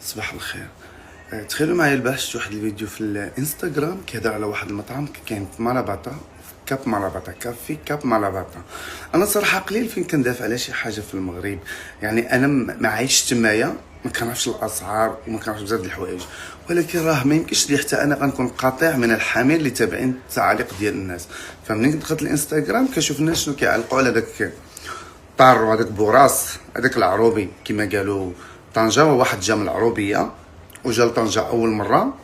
صباح الخير. تخيلوا معايا البارح شفت واحد الفيديو في الانستغرام كيهضر على واحد المطعم كاين في مرابطة، كاب مرابطة، كافي كاب مرابطة. انا صراحه قليل فين كندافع على شي حاجه في المغرب، يعني انا ما عايش تمايا، ما كنعرفش الاسعار وما كنعرفش بزاف د الحوايج، ولكن راه ما يمكنش لي حتى انا غنكون قاطع من الحمير اللي تابعين التعاليق ديال الناس. فمنين دخلت الانستغرام كنشوف الناس شنو كيعلقوا على داك طار وهذاك بوراس، هذاك العروبي كما قالوا طنجة. وواحد جا من العروبيه وجا لطنجة اول مره،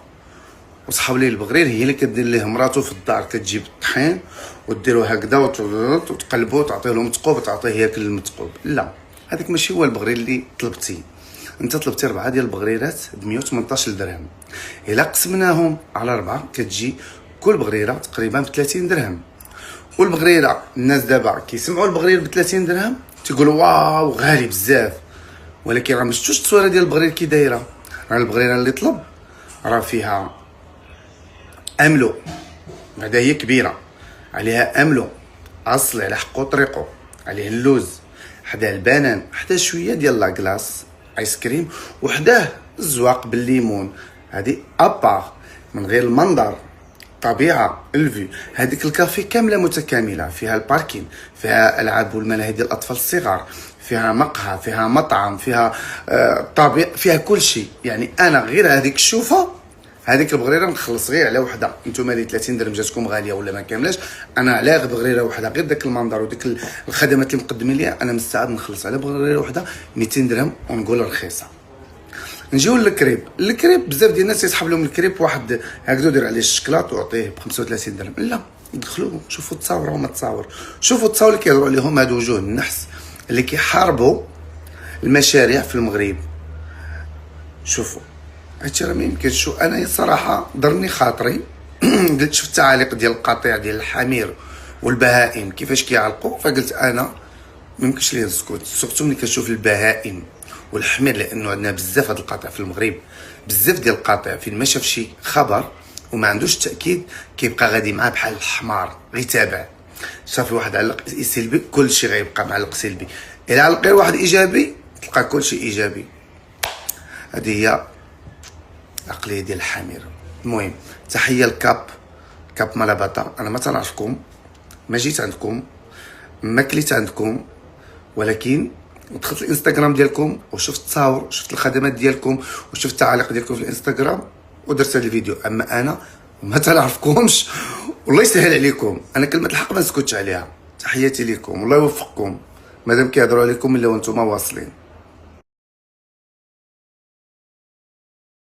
وصحاب ليه البغرير هي اللي كدير ليه مراته في الدار، كتجيب الطحين وديرو هكذا وتقلبو وتعطيه له متقوب تعطيه ياكل المتقوب. لا، هذاك ماشي هو البغرير اللي طلبتي. انت طلبتي 4 ديال البغريرات ب 118 درهم، الا قسمناهم على 4 كتجي كل بغريره تقريبا ب 30 درهم. والبغريره الناس دابا كيسمعوا البغرير ب 30 درهم تيقولوا واو غالي بزاف، ولكن راه مشفتوش التصويره ديال البغرير كي دايره. راه البغريره اللي طلب راه فيها املو، بعدا هي كبيره، عليها املو اصلي على حقو طريقو، عليه اللوز، حداه البنان، حداه شويه ديال لاكلاص ايس كريم، وحداه الزواق بالليمون. هذه ابار من غير المنظر، طبيعه، الفيو. هذيك الكافي كامله متكامله، فيها الباركين، فيها العاب والملاهي ديال الاطفال الصغار، فيها مقهى، فيها مطعم، فيها طبيعه، فيها كل شيء. يعني انا غير هذيك الشوفه، هذيك البغريره نخلص غير على وحده. نتوما اللي 30 درهم جاتكم غاليه ولا ما كاملاش، انا على بغريره وحده غير داك المنظر وديك الخدمات اللي مقدمين ليا انا مستعد نخلص على بغريره وحده 200 درهم ونقول رخيصه. نجيو للكريب. الكريب بزاف ديال الناس يسحب لهم الكريب واحد هكذا دير عليه الشكلاط وعطيه ب 35 درهم. لا، دخلوا شوفوا التصاور وما تصاور، شوفوا التصاور اللي كيهضروا عليهم هاد وجوه النحس اللي كيحاربوا المشاريع في المغرب. شوفوا هادشي راه ما يمكنش. شو انا صراحه ضرني خاطري قلت شفت التعاليق ديال القطيع ديال الحمير والبهائم كيفاش كيعلقوا، فقلت انا ما يمكنش لي نسكت، سورتو ملي كنشوف البهائم والحمير، لانه عندنا بزاف هاد القطع في المغرب، بزاف ديال القطع فين ما شاف شي خبر وما عندوش تاكيد كيبقى غادي معاه بحال الحمار غيتابع. صافي واحد علق سلبي كلشي غيبقى معلق سلبي، الا علق غير واحد ايجابي تلقى كلشي ايجابي. هذه هي عقليه ديال الحمير. المهم تحيه لكاب مرابطة. انا ما تنعرفكم، ما جيت عندكم، ما كليت عندكم، ولكن دخلت الانستغرام ديالكم وشفت التصاور، شفت الخدمات ديالكم وشفت التعاليق ديالكم في الانستغرام ودرت هذا الفيديو. اما انا ما تنعرفكمش والله يسهل عليكم، انا كلمه الحق ما نسكتش عليها. تحياتي لكم، والله يوفقكم، مادام كيهضروا عليكم الا وانتم واصلين.